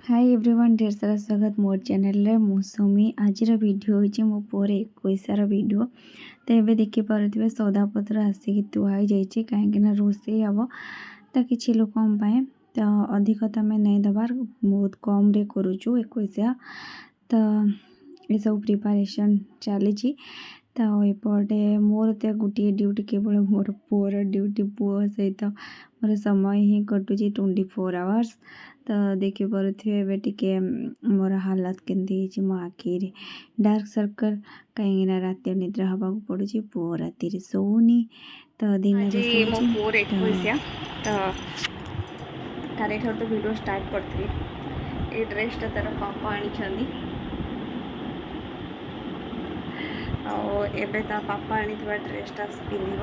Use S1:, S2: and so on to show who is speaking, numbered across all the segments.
S1: Hi everyone ढेर सारा स्वागत मोर चैनल रे मौसमी आज वीडियो होइए मो पुअर 21 वीडियो। तो ये देखिपे सौदापत्र आसिक थुआई जाइए कहीं रोषे हम तो किसी लोक तो अधिक तो आम नहीं दबार बहुत कम रे करुचु 21 तो ये सब प्रिपरेशन चली। तो एपटे मोर तो गोटे ड्यूटी केवल मोर पुअर ड्यूटी पुओ सहित मोर समय ही कटुची 24 आवर्स। तो देखी पारे टे मोर हालत केमती मो आखि डार्क सर्कल कहीं रात निद्रा हवा पड़ू पुओ राति शोनी तो दिन पुओर 21 तो काली ठार तो वीडियो स्टार्ट करी ये ड्रेसटा तार पापा आनी एबे ता पापा आनी ड्रेसटा पिंध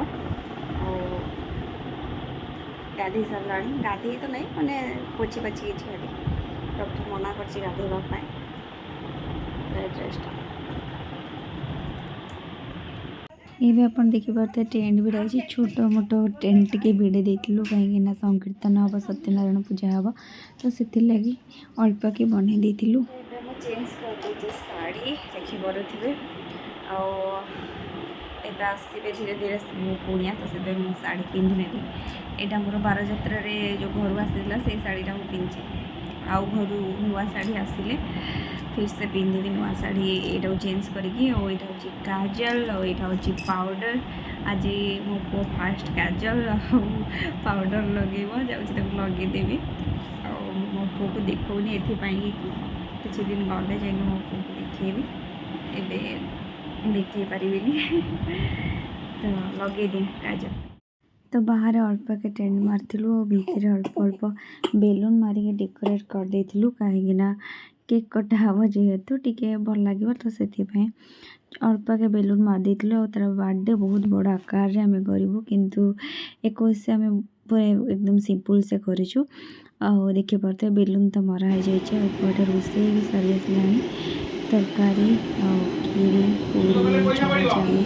S1: गाधे सारा गाधे तो नहीं मैंने पोछी पाची छाड़ी डॉक्टर मना कर गाधेवाई ड्रेसटा ये आप देखिपे टेंट भिड़ा छोट मोट टेंट के भिड़े देलु कहीं संकीर्तन हम सत्यनारायण पूजा हम तो से लगी अल्प के बन देलु चेंज कर शाढ़ी देखिपे एबे आसवे धीरे धीरे पुणिया तो से शाढ़ी पिंधि नेली यहाँ मोर बार जात्रा जो घर आसाला से शाढ़ीटा मुझे पिंधे आउ घर नुआ शाढ़ी आसिले फिर से पिंधि नुआ शाढ़ी यहाँ चेंज करके और यहाँ हूँ काजल और यहाँ हूँ पाउडर आज मो पु फास्ट काजल पाउडर लगे लगेदेवी मो पु को देखनी एपाई किसी दिन गले जा मो पु को देखेबी एबे देखे पारि तो लगे काजल तो बाहर अल्प के टेंट मार्लु और भितर अल्प अल्प बेलून मारिक डेकोरेट कर देलु कहीं केक कटा हम जेहेतु टी भल लगे तो से अल्प के बेलून मार देलु और तार बर्थडे बहुत बड़ आकार आम करूँ किंतु 21 आम पूरा एकदम सिंपल से करूँ और देखिए पारे बेलून तो मरा हो जाए रोषे भी सरी आसला तरकारी खीरी पूरी चली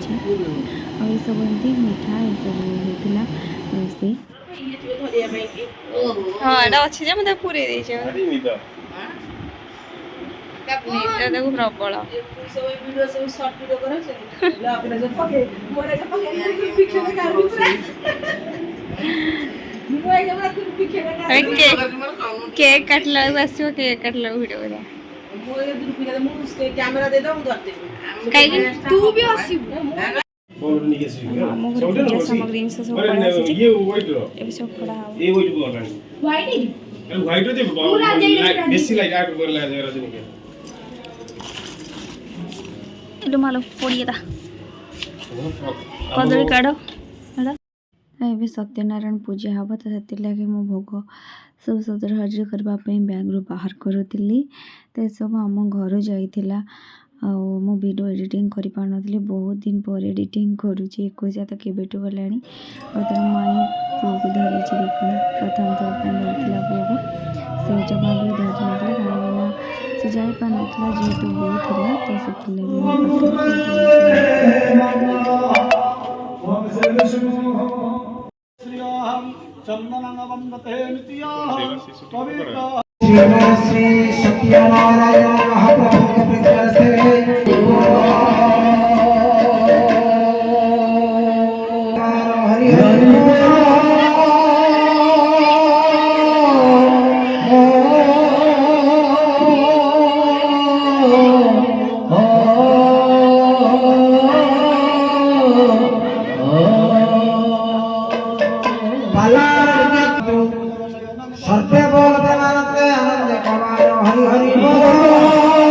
S1: और सब एमती मिठा ये सब होता रोषे हाँ अच्छे मत पूरे प्रबल केक काटला आसो केक काटला वीडियो कैमरा दे दो तू भी सामग्री सब मालो पड़िए कदली काढ़ ए सत्यनारायण पूजा हम तो से लगे मो भोग सब सजड़ासजड़ी करने बैग रू बाहर करूली तो सब आम घर जाइला मो वीडियो एडिटिंग कर पार नी बहुत दिन पर एडिटिंग करुँची 21 तो केवेठू गलानी और तार माई पु को धरी देखना प्रथम थर धरला पु को से जमा भी धरी ना कहीं से जापार ना जेहेतु बहुत श्री सत्यनारायण सर्वे बोलते मानते आनंद कमायो हरि हरि बोल।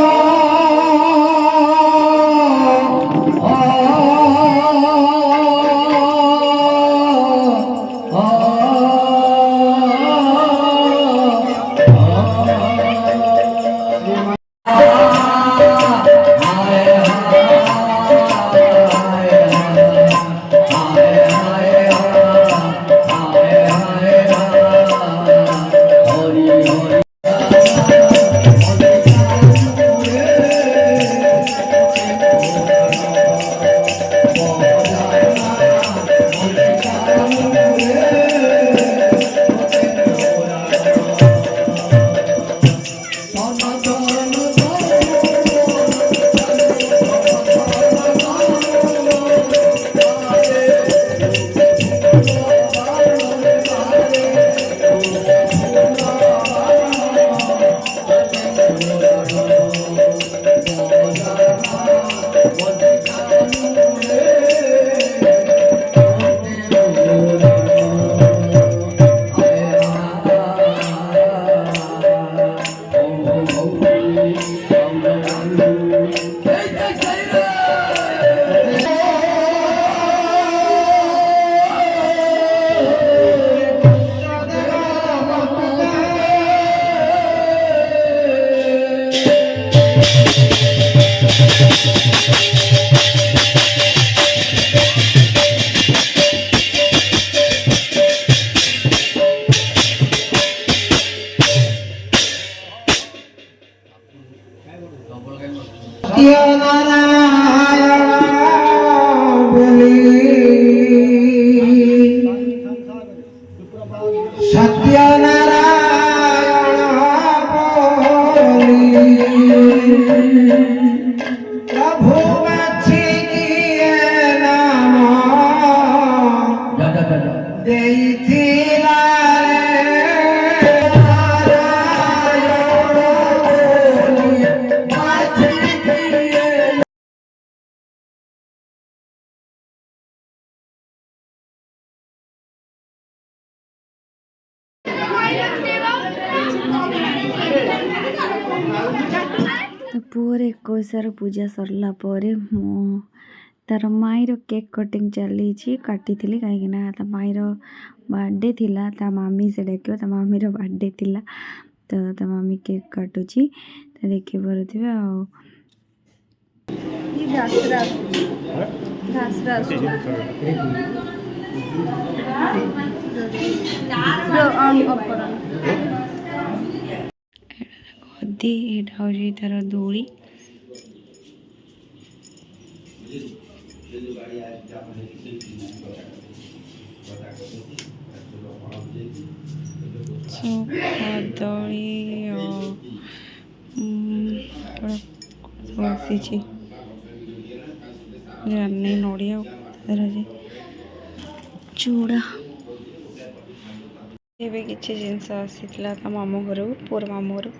S1: पुअर 21 पूजा सरला तार माईर केक कटिंग चली काटी कहीं माईर बर्थडे थिला ता मामी से डाक ता मामीर बर्थडे थिला तो ता मामी केक काटुची तो देखी पारे गद्दी एटा हूँ तार दोली कदली बसी जानी नड़िया चूड़ा एवं किसी जिनस आसाला मामू घर पुअर मामू घर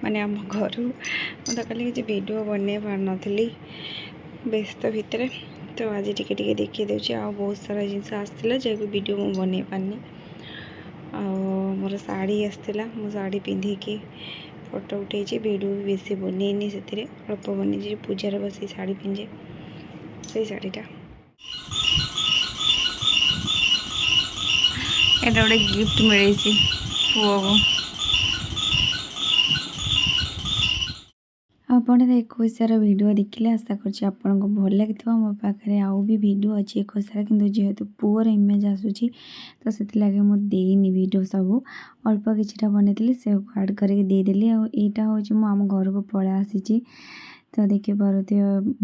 S1: माने आम घर मुझे कल कि वीडियो बन पार नी व्यस्त भितर तो आज टिके देखी दूसरी आ बहुत सारा जिनस आसाला जैक वीडियो मुझे बन पारनी आ मोर शाढ़ी आसाला मो शाढ़ी पिंधिकी फोटो उठे वीडियो भी बेसी बनईनी से अल्प बनी पूजार बस शाढ़ी पिंधे से शाढ़ीटा एटा गोटे गिफ्ट मिली पुओ को आपड़ 21 वीडियो देखिले आशा करन को भल लगी मो पाखे आउ भी वीडियो अच्छी 21 कि जेहेतु पुअर इमेज आसूची तो से लगे मुझे देनी वीडियो सब अल्प किछिटा बनई से आड करके देदेली आईटा हूँ आम घर को पलै आसी तो देखी पारे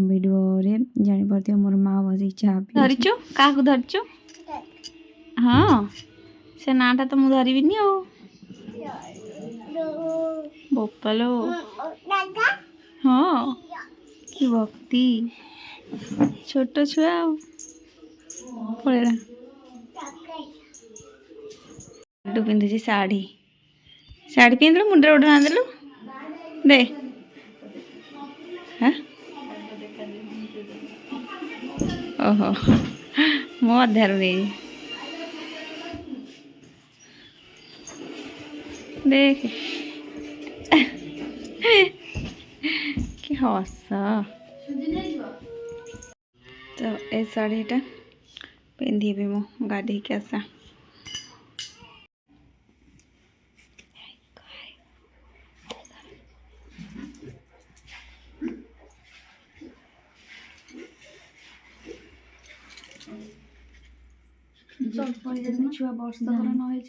S1: वीडियो रे जानी पारे मोर माँ बस चाह धरचु क्या धरचु हाँ से नाटा तो मुझे धरबी आ बोपालो हाँ कि भक्ति छोट छुआ पड़ेगा लड्डू पिंधुची शाढ़ी शाढ़ी पिंधलु मुंडे उठा देलु दे हाँ ओहो मो अधार नहीं देख कि हस तो ए शाढ़ीटा पिंधि मो गाधे के आसा छुआ वर्षकर नई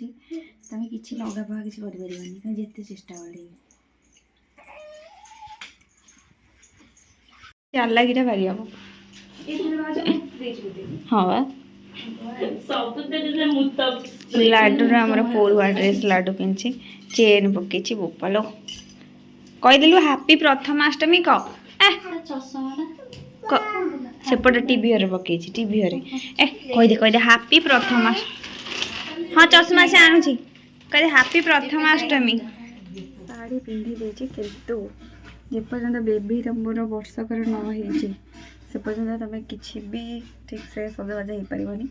S1: तुम कि लगा पा कि कर जिते चेष्टा कर लगिटा भारी हम हाँ लाडू आमर पौआ ड्रेस लाडू पिंधि चेन पकई बोपालो कहीदेलु हापी प्रथमाष्टमी सेपटे टीवी हरे पकई टीवी हरे कहीदे हापी प्रथमाष्टमी हाँ चश्मा से आणुची कहे हापी प्रथमाष्टमी साड़ी पिंधि देछि किंतु जेपर्यंत बेबी तुमर वर्षकर न से पर्यंत तुम किसी भी ठीक से सजबाज हो पारनी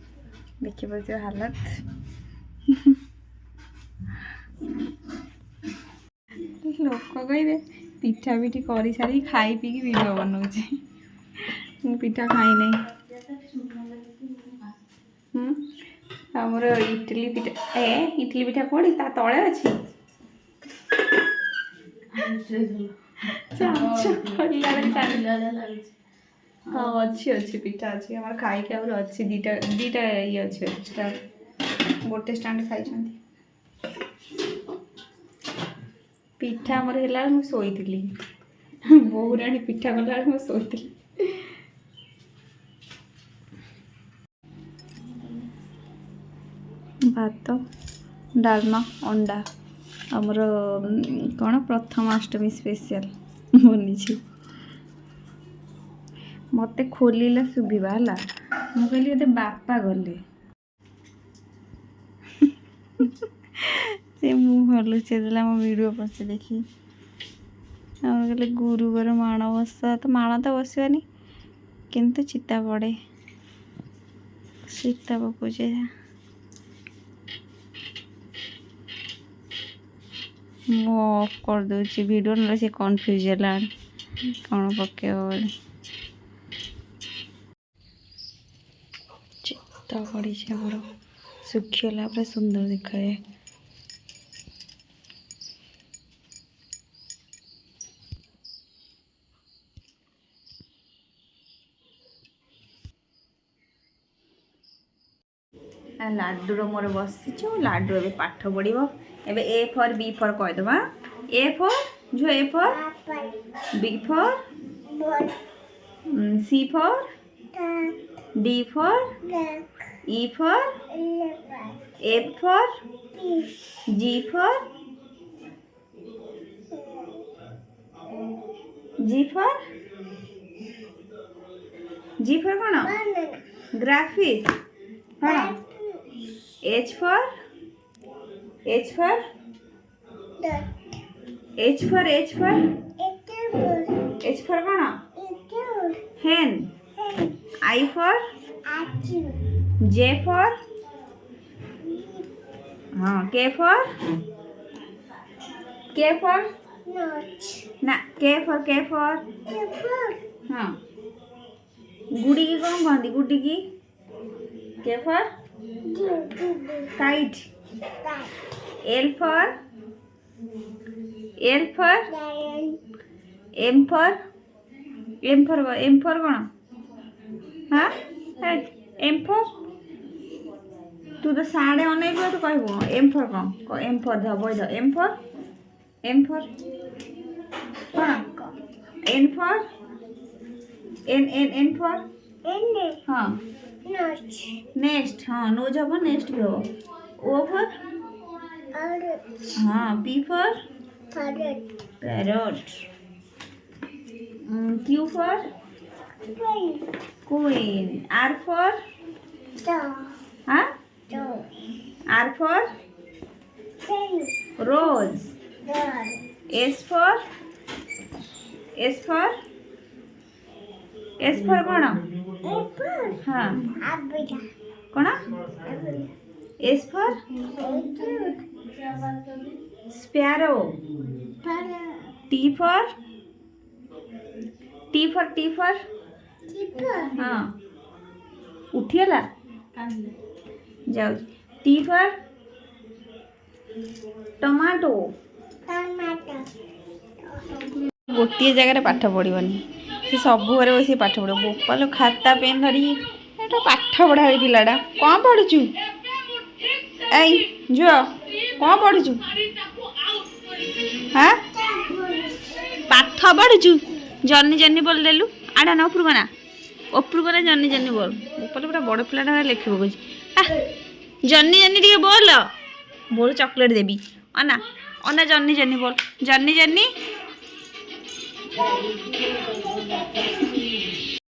S1: देखी पारे हालत लोक कहे पिठा पिठी कर सारी खाई पी वीडियो बनाऊे पिठा खाई नहीं आमर इडली पिठा इडली पिठा कौड़ी ता तले अच्छी हाँ अच्छी अच्छी पिठा अच्छी हमारे खाई के अच्छी दीटा दीटा ये अच्छे एक्स्ट्रा गोटे स्टाण्ड खाई पिठा आमर है मुझे शोई ବୋହୁରାଣୀ ପିଠା କଲା ବେଳେ ମୁଁ ଶୋଇଥିଲି। ଭାତ ଡାଲମା ଅଣ୍ଡା ଆମର କ'ଣ ପ୍ରଥମାଷ୍ଟମୀ ସ୍ପେଶିଆଲ ବନିଛି। ମତେ ଖୋଲିଲା ଶୁଭିବା ହେଲା, ମୁଁ କହିଲି ଏତେ ବାପା ଗଲେ ସେ ମୁହଁ ଲୁଚେଇ ଦେଲା ମୋ ଭିଡ଼ିଓ ପଛେ ଦେଖି। ଆମର କହିଲେ ଗୁରୁବାର ମାଣ ବସା, ତ ମାଣ ତ ବସିବନି କିନ୍ତୁ ଚିତା ପଡ଼େ, ଚିତା ପକଉଛେ। ମୁଁ ଅଫ୍ କରିଦେଉଛି ଭିଡ଼ିଓ, ନହେଲେ ସେ କନଫ୍ୟୁଜ୍ ହେଲାଣି କ'ଣ ପକେଇବ ବୋଲି। ଚିତା ପଡ଼ିଛି ଆମର, ଶୁଖିଗଲା ପୁରା ସୁନ୍ଦର ଦେଖାଏ। ଲାଡୁର ମୋର ବସିଛୁ, ଲାଡୁ ଏବେ ପାଠ ପଢ଼ିବ। ଏବେ ଏ ଫର୍ ବି ଫର୍ କହିଦେବା। ଏ ଫର୍ ଝିଅ, A for B for C for D for E for F for G for कौन ग्राफिक्स कौन एच फॉर कौन hen I for J for हाँ के फॉर ना के फॉर हाँ गुड़ी की कौन कहती गुड़ी की K for kite L for M for कौन हाँ एम फॉर तू तो साढ़े अनेक तो कहबो एम फॉर कौन एम फॉर ध बोल ध एम फॉर कौन एन फॉर एन फॉर हाँ नेक्स्ट हाँ नोज हम नेक्स्ट भी हो ओ फॉर हाँ P for parrot Q for queen R for हाँ R for rose S for कौन हाँ कौन S for sparrow T for हाँ उठिगला जाऊ टी फॉर टमाटो गोटे जगह पाठ पढ़नी से सब घरे बस पाठ पढ़ बोपाल खाता पेन धरी पाठ पढ़ा पिलाटा कौन पढ़ुचु ऐ झुआ कौन पढ़ुचु हाँ पाठ पढ़ुचु जन्नी जन्नी बोल देलु आड़ा ना उपरको ना जन्नी जन्नी बोल बोपाल पूरा बड़ पिलाटा लिख पकड़ जन्नी जन्नी टे बोल बोल चॉकलेट देवी अना अना जन्नी जन्नी बोल जन्नी जन्नी